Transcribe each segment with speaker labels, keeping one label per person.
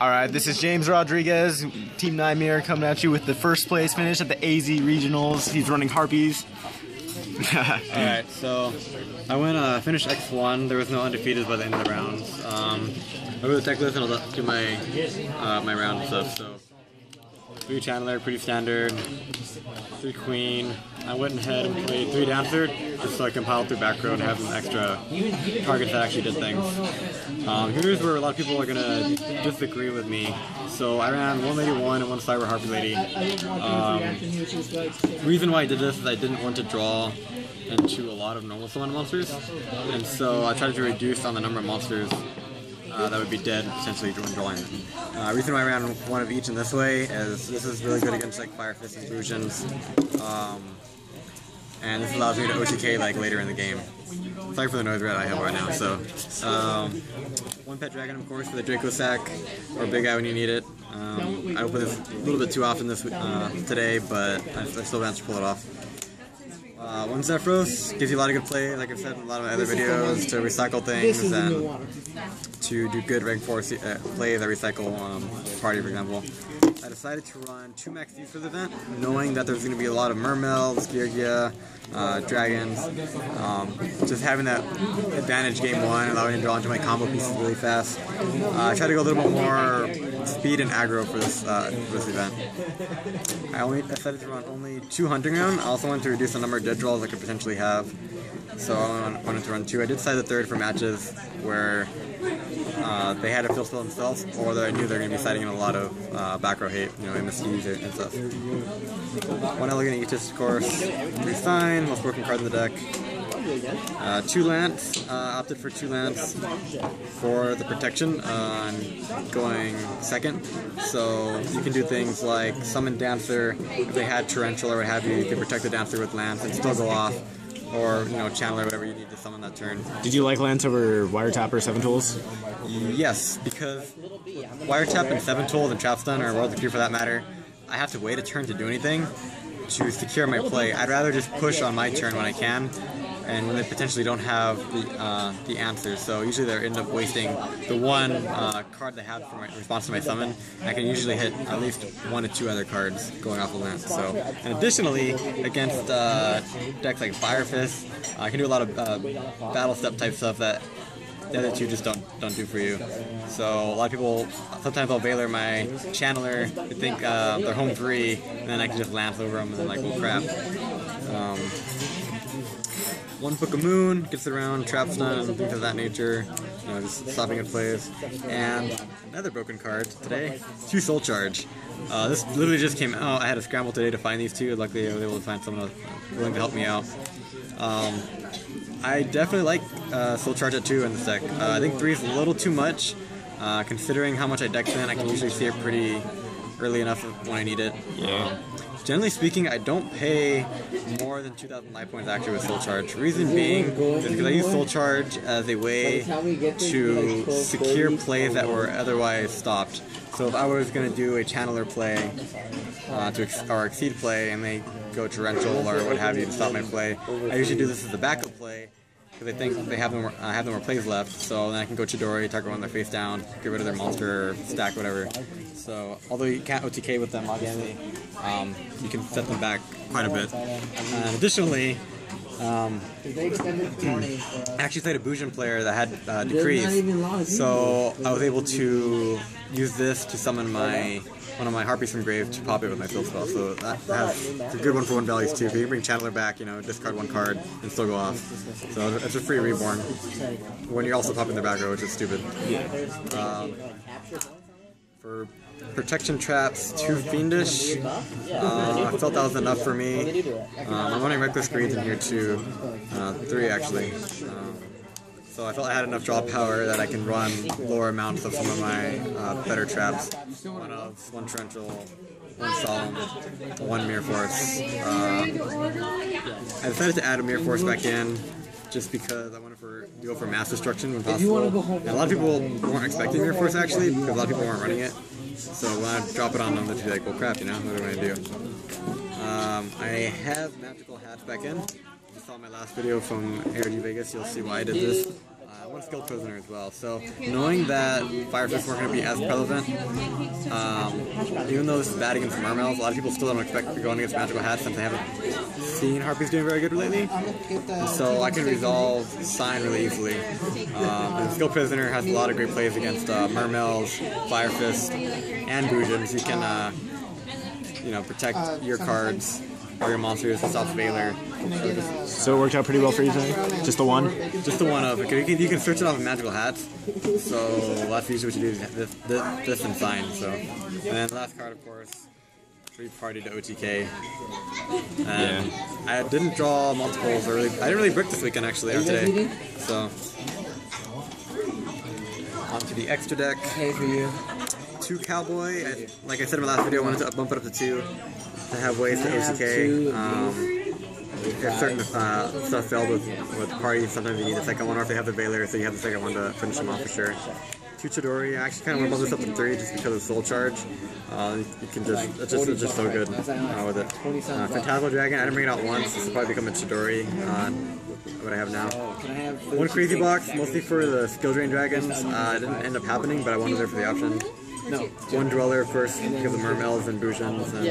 Speaker 1: Alright, this is James Rodriguez, Team Nightmare, coming at you with the first place finish at the AZ Regionals. He's running Harpies.
Speaker 2: Alright, so I went finished X1. There was no undefeated by the end of the rounds. I'll go to the tech list and I'll do my my round and stuff. So 3 Chandler, pretty standard. 3 Queen. I went ahead and played 3 Dancer just so I can pile through back row and have some extra targets that actually did things. Here's where a lot of people are gonna disagree with me. So I ran 1 Lady 1 and 1 Cyber Harpie Lady. The reason why I did this is I didn't want to draw into a lot of normal summon monsters, and so I tried to reduce on the number of monsters that would be dead essentially when drawing. Reason why I ran 1 of each in this way is this is really good against like Fire Fist and bujins, and this allows me to OTK like later in the game. Sorry for the noise rat I have right now. So 1 Pet Dragon, of course, for the Draco Sack or Big Eye when you need it. I opened this a little bit too often this today, but I still managed to pull it off. 1 Zephyros gives you a lot of good play, like I've said in a lot of my other videos, to recycle things and to do good rank 4 plays that recycle party, for example. I decided to run 2 Max Ds for the event, knowing that there's going to be a lot of mermails, geargias, dragons. Just having that advantage game 1, allowing me to draw into my combo pieces really fast. I tried to go a little bit more speed and aggro for this event. I decided to run only 2 hunting round. I also wanted to reduce the number of dead draws I could potentially have, so I wanted to run 2. I did decide the 3rd for matches where they had to fill spell themselves, or that I knew they were going to be citing in a lot of back row hate, you know, MSTs and stuff. 1 Elegant Aegis, of course, 3 Sign, most broken card in the deck. 2 Lance, opted for 2 Lance for the protection going 2nd. So you can do things like summon Dancer. If they had Torrential or what have you, you can protect the Dancer with Lance and still go off. Or, you know, Chandler, whatever you need to summon that turn.
Speaker 1: Did you like Lance over Wiretap or 7 Tools?
Speaker 2: Yes, because Wiretap and 7 Tools and Trap Stun, or World of Cure for that matter, I have to wait a turn to do anything to secure my play. I'd rather just push on my turn when I can, and when they potentially don't have the answers. So usually they end up wasting the 1 card they have for my response to my summon. I can usually hit at least 1 to 2 other cards going off of Lance. So, and additionally, against decks like Fire Fist, I can do a lot of battle step type stuff that the other 2 just don't do for you. So a lot of people, sometimes I'll Veiler my Channeler, they think they're home free, and then I can just Lance over them and then like, oh crap. 1 Book of Moon gets around Trap Stun and things of that nature, you know, just stopping at plays. And another broken card today, 2 Soul Charge. This literally just came out. I had to scramble today to find these 2. Luckily I was able to find someone willing to help me out. I definitely like Soul Charge at 2 in this deck. I think 3 is a little too much. Considering how much I deck in, I can usually see it pretty early enough when I need it.
Speaker 1: Yeah.
Speaker 2: Generally speaking, I don't pay more than 2,000 life points actually with Soul Charge. Reason being is because I use Soul Charge as a way to secure plays that were otherwise stopped. So if I was going to do a Channeler play, or Exceed play, and they go Torrential or what have you to stop my play, I usually do this as a backup play, because I think they have no more plays left, so then I can go Chidori, target one their face down, get rid of their monster, stack, whatever. So, although you can't OTK with them, obviously, you can set them back quite a bit. And additionally, I actually played a Bujin player that had Decrease, so I was able to use this to summon one of my Harpies from grave to pop it with my field spell. So it's a good one for 1 values too. If you can bring Chandler back, you know, discard 1 card and still go off. So it's a free reborn when you're also popping the back row, which is stupid. For protection traps, 2 Fiendish. I felt that was enough for me. I'm running Reckless Greeds in here too. 3 actually. So I felt I had enough draw power that I can run lower amounts of some of my better traps. 1 of, 1 Torrential, 1 Solemn, 1 Mirror Force. I decided to add a Mirror Force back in just because I wanted to go for mass destruction when possible. And a lot of people weren't expecting Mirror Force actually, because a lot of people weren't running it. So when I drop it on them, they'd be like, well crap, you know, what am I going to do? I have Magical Hats back in. If you saw my last video from ARG Vegas, you'll see why I did this. one skilled prisoner as well. So knowing that fire fists weren't going to be as prevalent, even though this is bad against mermails, a lot of people still don't expect to be going against magical hats since they haven't seen Harpies doing very good lately. So I can resolve Sign really easily. And skilled prisoner has a lot of great plays against mermails, fire fists, and bujins. You can you know, protect your cards or your monsters to stop Veiler.
Speaker 1: So it worked out pretty well for you today? Just the one?
Speaker 2: Just the one of it. You can search it off of magical hats. So that's usually what you do, this and Sign. So, and then the last card, of course, 3-party to OTK. And I didn't draw multiples, or I didn't really brick this weekend actually, or today. So, onto the extra deck.
Speaker 3: Hey for you.
Speaker 2: 2 Cowboy. Like I said in my last video, I wanted to bump it up to 2 to have ways to OTK. If certain stuff failed with parties, sometimes you need a second one, or if they have the Veiler, so you have the second one to finish them off for sure. 2 Chidori. I actually kind of want to bump this up to 3 just because of Soul Charge. You can it's just so good with it. Phantasmal Dragon. I didn't bring it out once. This will probably become a Chidori. What I have now. 1 Crazy Box, mostly for the skill drain dragons. It didn't end up happening, but I wanted there for the option. 1 Dweller, of course, because of mermails and bujins and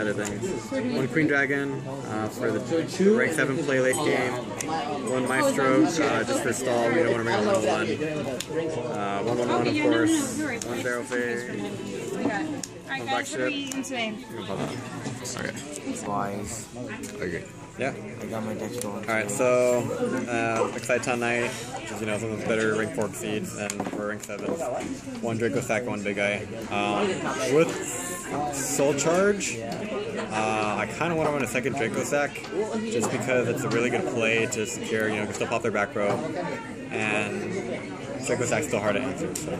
Speaker 2: other things. 1 Queen Dragon for the rank 7 play late game. 1 Maestro just for stall. We don't want to bring a 1/1. 1/1, of course. 1 Barrel Fade. 1 Black Ship. Okay.
Speaker 3: Wise.
Speaker 2: Okay. Yeah.
Speaker 3: I got my decks going.
Speaker 2: Alright, so Excite Night, which is, you know, some of the better rank 4 seeds, and for rank 7s, 1 Draco Sack, 1 Big Eye. With Soul Charge, I kind of want to run a second Draco Sack, just because it's a really good play to secure, you know, you can still pop their back row, and Draco Sack's still hard to answer. So.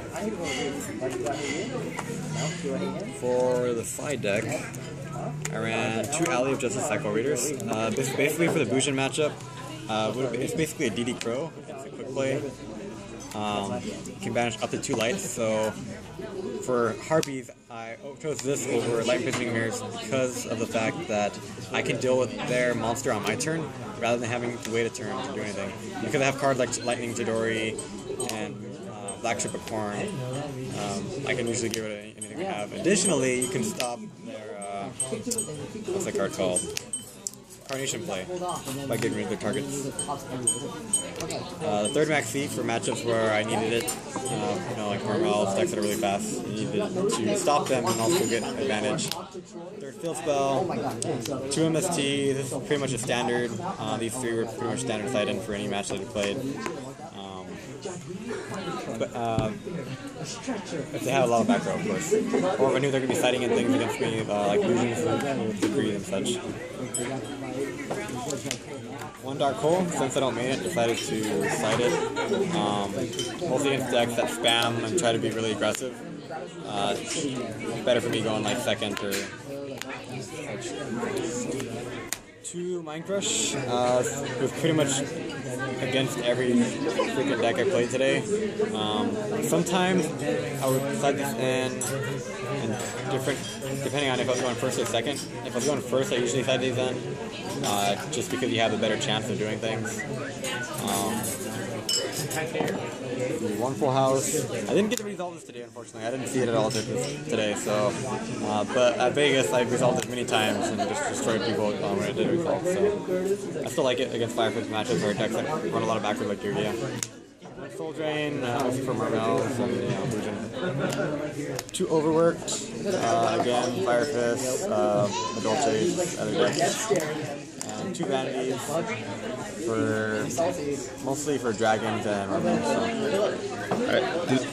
Speaker 2: For the side deck, I ran 2 Alley of Justice Cycle Readers. Basically for the Bujin matchup, it's basically a DD Crow. It's a quick play. You can banish up to 2 lights, so for Harpies, I chose this over Light Imprisonment Mirrors because of the fact that I can deal with their monster on my turn rather than having to wait a turn to do anything. Because I have cards like Lightning Chidori and Black Ship of Corn, I can usually get rid of anything we have. Additionally, you can stop their what's the card called? Carnation play by getting rid of their targets. The 3rd Maxi for matchups where I needed it, you know, like mermails, decks that are really fast, you needed to stop them and also get advantage. 3rd Field Spell, 2 MST, this is pretty much a standard. These 3 were pretty much standard side in for any match that I played. But if they have a lot of back row, of course. Or if I knew they're going to be siding in things against me, like bujins with degrees and such. 1 Dark Hole, since I don't main it, decided to side it. Mostly against decks that spam and try to be really aggressive. Better for me going like second or such. 2 Mind Crush was pretty much against every freaking deck I played today. Sometimes I would side this in different, depending on if I was going first or second. If I was going first, I usually side these in, just because you have a better chance of doing things. 1 Full House. I didn't get to resolve this today, unfortunately. I didn't see it at all today, so. But at Vegas, I resolved it many times and just destroyed people when I did resolve. So I still like it against Fire Fist matches or decks that run a lot of backward like geargia. Soul Drain, mostly for mermails and, you know, bujin. 2 Overworked. Again, Fire Fist, Adult Chase, other decks. And 2 Vanities for mostly for dragons and mermaids.
Speaker 1: Alright,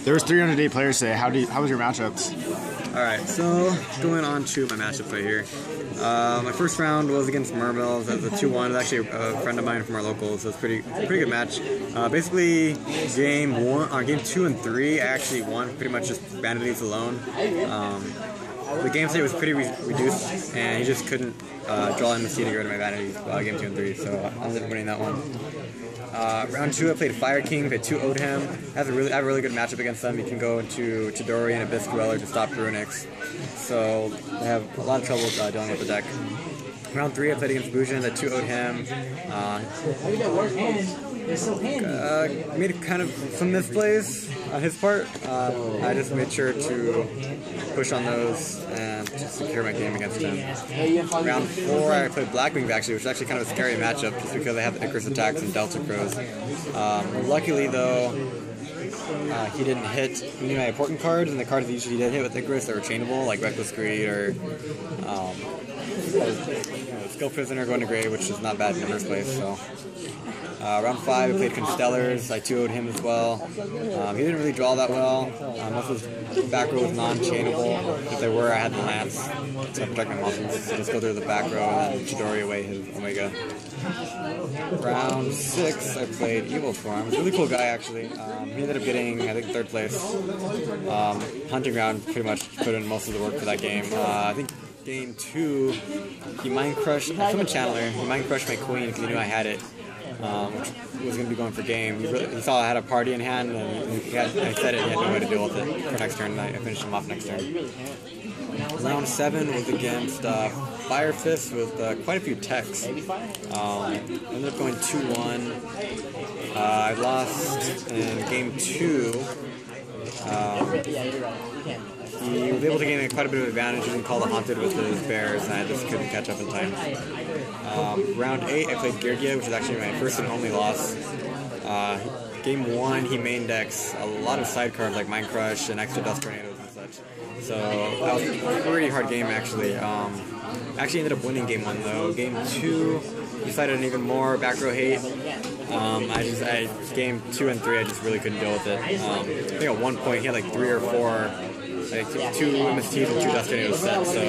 Speaker 1: there was 308 players today. How was your matchups?
Speaker 2: Alright, so going on to my matchups right here. My first round was against mermails as a 2-1. It was actually a friend of mine from our locals, so it's pretty good match. Basically, game 2 and 3, I actually won pretty much just vanities alone. The game state was pretty reduced, and he just couldn't draw in the sea to get rid of my vanities game 2 and 3, so I ended up winning that one. Round 2, I played Fire King, played 2 Odham. I have a really good matchup against them. You can go into Chidori and Abyss Dweller to stop Runics. So they have a lot of trouble dealing with the deck. Round 3, I played against Bujin, the 2 Odham. Made kind of some misplays on his part. I just made sure to push on those and to secure my game against him. Round 4, I played blackwings actually, which is actually kind of a scary matchup just because I have the Icarus attacks and Delta Crows. Luckily though, he didn't hit any of my important cards, and the cards that usually did hit with Icarus that were chainable, like Reckless Greed or Skill Prisoner going to grave, which is not bad in the first place. So round 5, I played Constellars. I 2-0'd him as well. He didn't really draw that well. Most of his back row was non-chainable. If they were, I had the Lance to protect my monsters. So just go through the back row and then Chidori away his Omega. Round 6, I played evilswarms. Really cool guy actually. He ended up getting, I think, 3rd place. Hunting ground pretty much put in most of the work for that game. I think game 2, he mind crushed. I'm a channeler. He mind crushed my queen because he knew I had it. Which was going to be going for game. He saw I had a party in hand, and I said it, and he had no way to deal with it for next turn, and I finished him off next turn. Round 7 was against Fire Fist with quite a few techs. Ended up going 2-1. I lost in game 2. He was able to gain quite a bit of advantage using Call the Haunted with his bears, and I just couldn't catch up in time. Round 8, I played Geargia, which is actually my first and only loss. Game 1, he main decks a lot of side cards like Mind Crush and extra Dust Tornadoes and such. So that was a pretty hard game actually. Actually ended up winning game 1 though. Game 2, decided on even more back row hate. Game 2 and 3, I just really couldn't deal with it. I think at one point he had like 3 or 4. Like 2 MSTs and 2 Dust Tornadoes set, so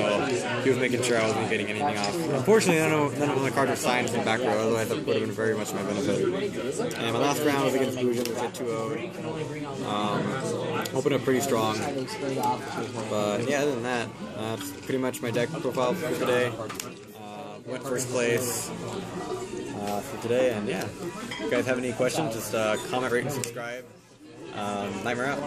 Speaker 2: he was making sure I wasn't getting anything off. Unfortunately, none of the cards were signed from back row, otherwise that would have been very much my benefit. And my last round was against bujins, which I 2-0'd. Opened up pretty strong. But yeah, other than that, that's pretty much my deck profile for today. Went 1st place for today, and yeah. If you guys have any questions, just comment, rate, and subscribe. Nightmare out.